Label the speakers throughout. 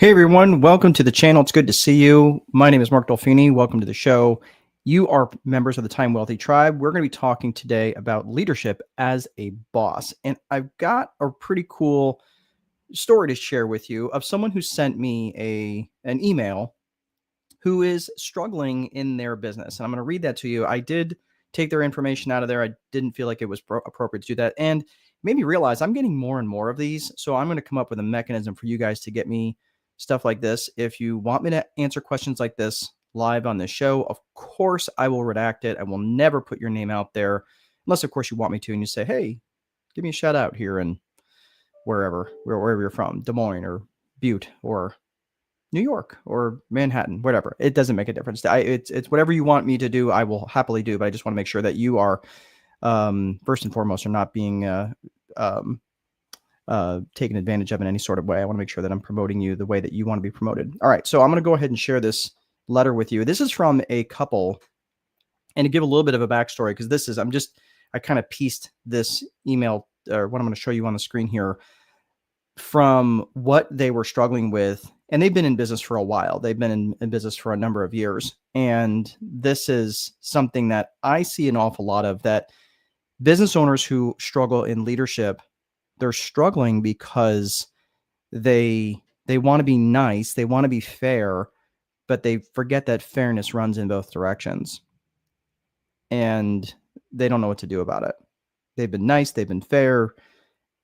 Speaker 1: Hey everyone, welcome to the channel. It's good to see you. My name is Mark Dolfini. Welcome to the show. You are members of the Time Wealthy Tribe. We're going to be talking today about leadership as a boss. And I've got a pretty cool story to share with you of someone who sent me an email who is struggling in their business. And I'm going to read that to you. I did take their information out of there. I didn't feel like it was appropriate to do that. And it made me realize I'm getting more and more of these. So I'm going to come up with a mechanism for you guys to get me stuff like this. If you want me to answer questions like this live on this show, of course, I will redact it. I will never put your name out there unless, of course, you want me to. And you say, hey, give me a shout out here in wherever you're from, Des Moines or Butte or New York or Manhattan, whatever. It doesn't make a difference. It's whatever you want me to do, I will happily do. But I just want to make sure that you are, first and foremost, are not being taken advantage of in any sort of way. I want to make sure that I'm promoting you the way that you want to be promoted. All right, so I'm going to go ahead and share this letter with you. This is from a couple, and to give a little bit of a backstory, because I kind of pieced this email, or what I'm going to show you on the screen here, from what they were struggling with. And they've been in business for a while. They've been in business for a number of years. And this is something that I see an awful lot of, that business owners who struggle in leadership, they're struggling because they want to be nice, they want to be fair, but they forget that fairness runs in both directions. And they don't know what to do about it. They've been nice, they've been fair,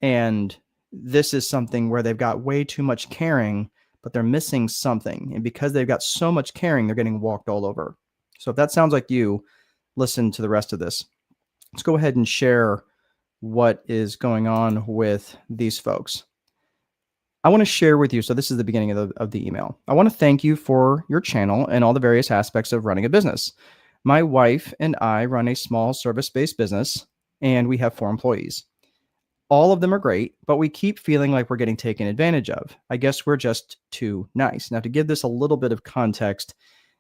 Speaker 1: and this is something where they've got way too much caring, but they're missing something. And because they've got so much caring, they're getting walked all over. So if that sounds like you, listen to the rest of this. Let's go ahead and share what is going on with these folks. I want to share with you, so this is the beginning of the email. I want to thank you for your channel and all the various aspects of running a business. My wife and I run a small service-based business, and we have 4 employees. All of them are great, but we keep feeling like we're getting taken advantage of. I guess we're just too nice. Now, to give this a little bit of context,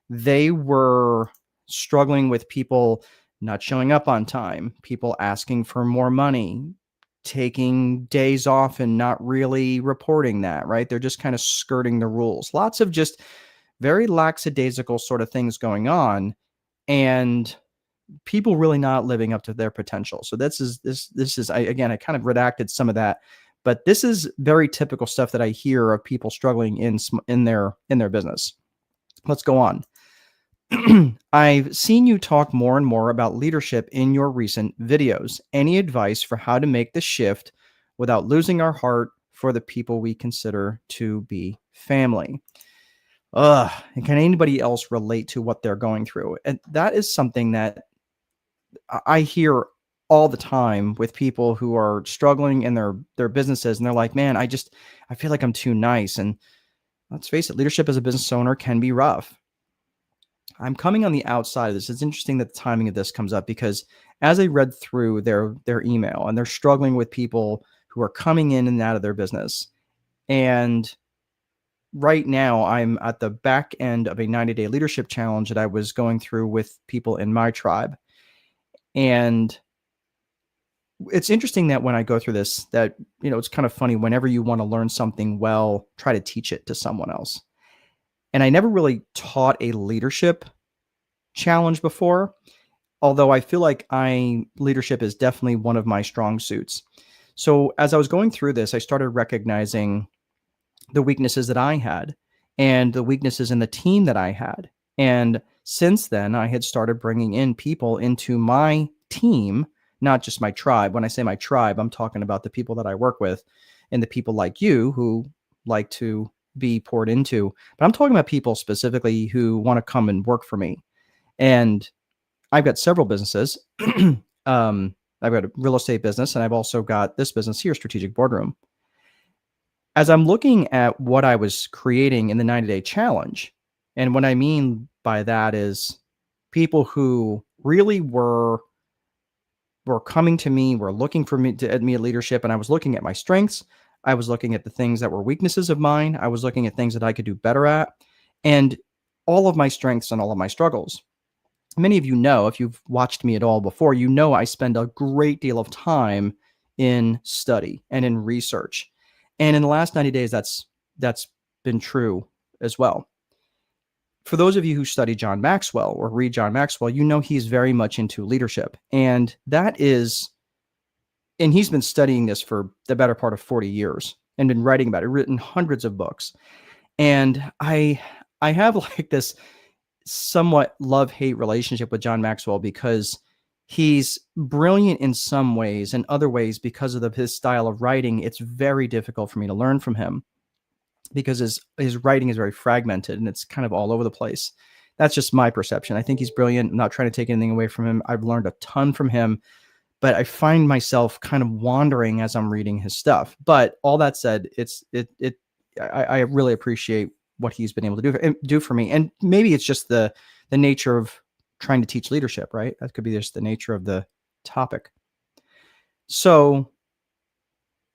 Speaker 1: they were struggling with people not showing up on time, people asking for more money, taking days off and not really reporting that, right? They're just kind of skirting the rules. Lots of just very lackadaisical sort of things going on, and people really not living up to their potential. So this is I kind of redacted some of that, but this is very typical stuff that I hear of people struggling in their business. Let's go on. I've seen you talk more and more about leadership in your recent videos. Any advice for how to make the shift without losing our heart for the people we consider to be family? And can anybody else relate to what they're going through? And that is something that I hear all the time with people who are struggling in their businesses, and they're like, man, I feel like I'm too nice. And let's face it, leadership as a business owner can be rough. I'm coming on the outside of this. It's interesting that the timing of this comes up, because as I read through their email, and they're struggling with people who are coming in and out of their business. And right now I'm at the back end of a 90-day leadership challenge that I was going through with people in my tribe. And it's interesting that when I go through this, that, it's kind of funny, whenever you want to learn something well, try to teach it to someone else. And I never really taught a leadership challenge before, although I feel like leadership is definitely one of my strong suits. So as I was going through this, I started recognizing the weaknesses that I had and the weaknesses in the team that I had. And since then, I had started bringing in people into my team, not just my tribe. When I say my tribe, I'm talking about the people that I work with and the people like you who like to be poured into. But I'm talking about people specifically who want to come and work for me. And I've got several businesses. I've got a real estate business, and I've also got this business here, Strategic Boardroom. As I'm looking at what I was creating in the 90-day challenge, and what I mean by that is people who really were coming to me, were looking for me at leadership, and I was looking at my strengths. I was looking at the things that were weaknesses of mine. I was looking at things that I could do better at, and all of my strengths and all of my struggles. Many of you know, if you've watched me at all before, you know I spend a great deal of time in study and in research. And in the last 90 days, that's been true as well. For those of you who study John Maxwell or read John Maxwell, you know he's very much into leadership. And he's been studying this for the better part of 40 years and been writing about it, written hundreds of books. And I have like this somewhat love-hate relationship with John Maxwell because he's brilliant in some ways, and other ways, because of his style of writing, it's very difficult for me to learn from him because his writing is very fragmented and it's kind of all over the place. That's just my perception. I think he's brilliant. I'm not trying to take anything away from him. I've learned a ton from him, but I find myself kind of wandering as I'm reading his stuff. But all that said, I really appreciate what he's been able to do for me. And maybe it's just the nature of trying to teach leadership, right? That could be just the nature of the topic. So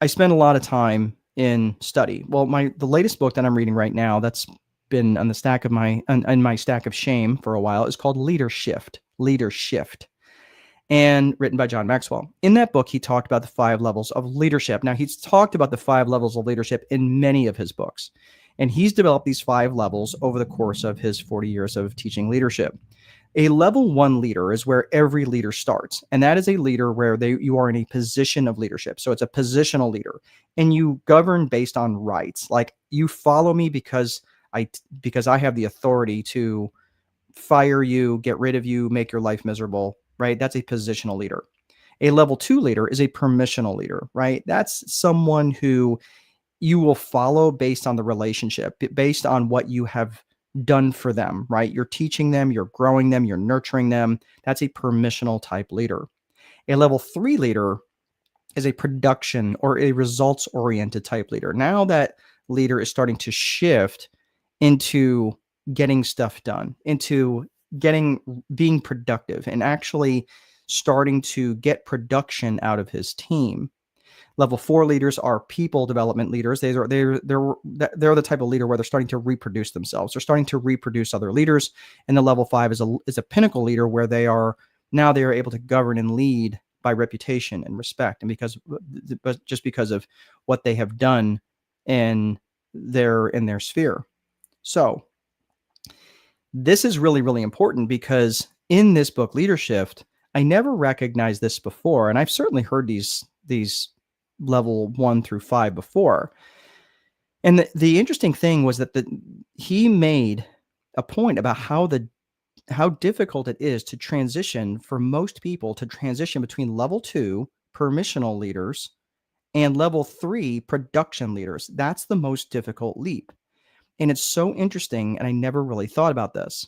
Speaker 1: I spend a lot of time in study. Well, the latest book that I'm reading right now, that's been on the stack of in my stack of shame for a while, is called Leadershift, and written by John Maxwell. In that book, he talked about the 5 levels of leadership. Now, he's talked about the 5 levels of leadership in many of his books, and he's developed these 5 levels over the course of his 40 years of teaching leadership. A level 1 leader is where every leader starts, and that is a leader where you are in a position of leadership. So it's a positional leader, and you govern based on rights. Like, you follow me because I have the authority to fire you, get rid of you, make your life miserable, right? That's a positional leader. A level 2 leader is a permissional leader, right? That's someone who you will follow based on the relationship, based on what you have done for them, right? You're teaching them, you're growing them, you're nurturing them. That's a permissional type leader. A level 3 leader is a production or a results oriented type leader. Now that leader is starting to shift into getting stuff done, into being productive, and actually starting to get production out of his team. Level 4 leaders are people development leaders. They're the type of leader where they're starting to reproduce themselves. They're starting to reproduce other leaders. And the level 5 is a pinnacle leader where they are able to govern and lead by reputation and respect, and just because of what they have done in their sphere. So this is really, really important, because in this book, Leadership, I never recognized this before, and I've certainly heard these level 1 through 5 before. And the interesting thing was that he made a point about how difficult it is to transition, for most people to transition between level 2 permissional leaders and level 3 production leaders. That's the most difficult leap. And it's so interesting, and I never really thought about this.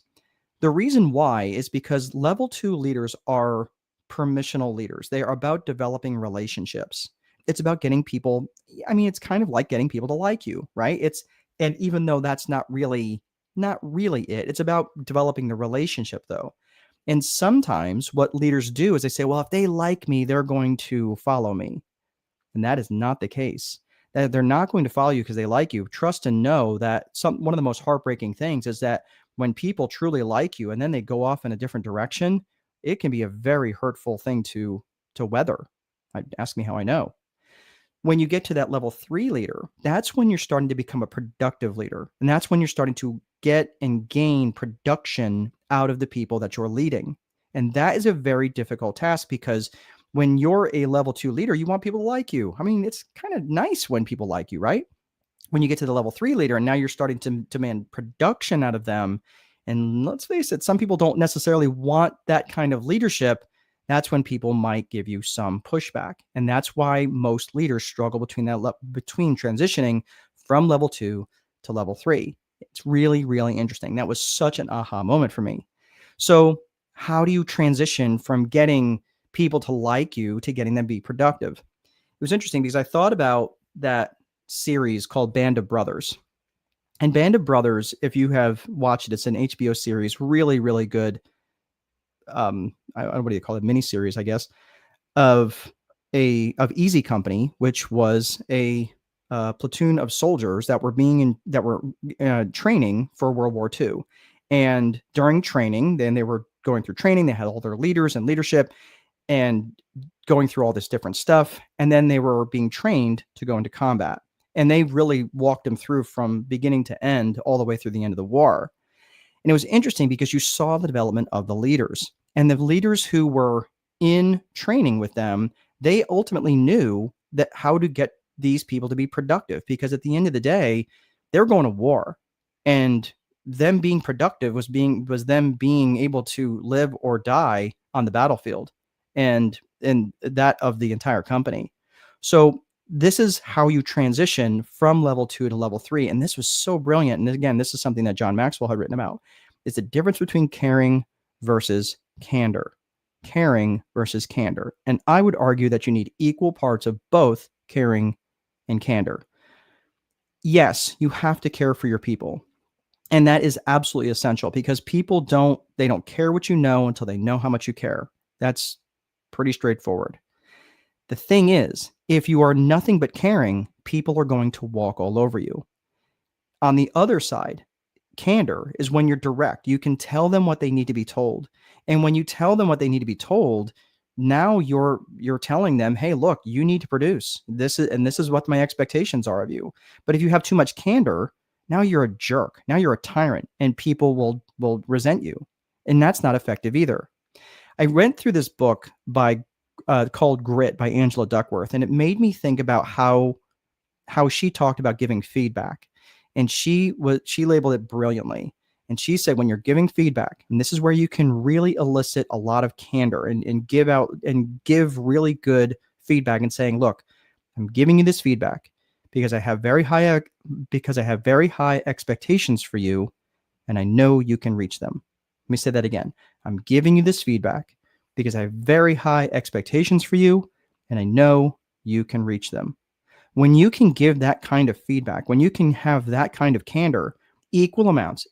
Speaker 1: The reason why is because level 2 leaders are permissional leaders. They are about developing relationships. It's about getting people, it's kind of like getting people to like you, right? And even though that's not really it, it's about developing the relationship though. And sometimes what leaders do is they say, well, if they like me, they're going to follow me. And that is not the case. That they're not going to follow you because they like you. Trust and know that one of the most heartbreaking things is that when people truly like you and then they go off in a different direction, it can be a very hurtful thing to weather. Ask me how I know. When you get to that level 3 leader, that's when you're starting to become a productive leader. And that's when you're starting to get and gain production out of the people that you're leading. And that is a very difficult task, because when you're a level 2 leader, you want people to like you. It's kind of nice when people like you, right? When you get to the level 3 leader, and now you're starting to demand production out of them. And let's face it, some people don't necessarily want that kind of leadership. That's when people might give you some pushback. And that's why most leaders struggle between transitioning from level 2 to level 3. It's really, really interesting. That was such an aha moment for me. So how do you transition from getting people to like you to getting them to be productive? It was interesting because I thought about that series called Band of Brothers. And Band of Brothers, if you have watched it, it's an HBO series, really, really good. What do you call it? Miniseries, I guess, of Easy Company, which was a platoon of soldiers that were training for World War II. And during training, then they were going through training. They had all their leaders and leadership and going through all this different stuff. And then they were being trained to go into combat. And they really walked him through from beginning to end, all the way through the end of the war. And it was interesting because you saw the development of the leaders, and the leaders who were in training with them, they ultimately knew that how to get these people to be productive, because at the end of the day, they're going to war, and them being productive was them being able to live or die on the battlefield, and that of the entire company. So this is how you transition from level 2 to level 3. And this was so brilliant. And again, this is something that John Maxwell had written about. It's the difference between caring versus candor. Caring versus candor. And I would argue that you need equal parts of both caring and candor. Yes, you have to care for your people. And that is absolutely essential, because people don't care what you know until they know how much you care. That's pretty straightforward. The thing is, if you are nothing but caring, people are going to walk all over you. On the other side, candor is when you're direct. You can tell them what they need to be told. And when you tell them what they need to be told, now you're telling them, hey, look, you need to produce. This is what my expectations are of you. But if you have too much candor, now you're a jerk. Now you're a tyrant, and people will resent you. And that's not effective either. I went through this book called Grit by Angela Duckworth, and it made me think about how she talked about giving feedback. And she labeled it brilliantly. And she said, when you're giving feedback, and this is where you can really elicit a lot of candor and give really good feedback, and saying, look, I'm giving you this feedback because I have very high expectations for you, and I know you can reach them. Let me say that again. I'm giving you this feedback because I have very high expectations for you, and I know you can reach them. When you can give that kind of feedback, when you can have that kind of candor, equal amounts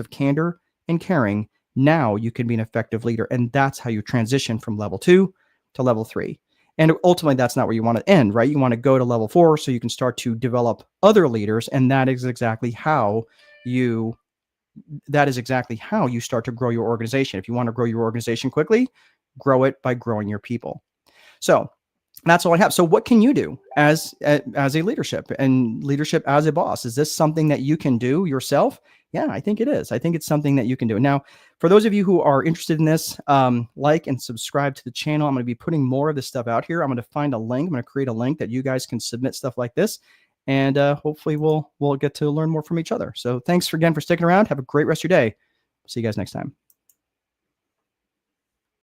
Speaker 1: of candor and caring, now you can be an effective leader. And that's how you transition from level 2 to level 3. And ultimately, that's not where you want to end, right? You want to go to level 4 so you can start to develop other leaders. And that is exactly how you start to grow your organization. If you want to grow your organization quickly, grow it by growing your people. So that's all I have. So what can you do as a leadership as a boss? Is this something that you can do yourself? Yeah, I think it is. I think it's something that you can do. Now, for those of you who are interested in this, like and subscribe to the channel. I'm going to be putting more of this stuff out here. I'm going to find a link. I'm going to create a link that you guys can submit stuff like this. And hopefully we'll get to learn more from each other. So thanks again for sticking around. Have a great rest of your day. See you guys next time.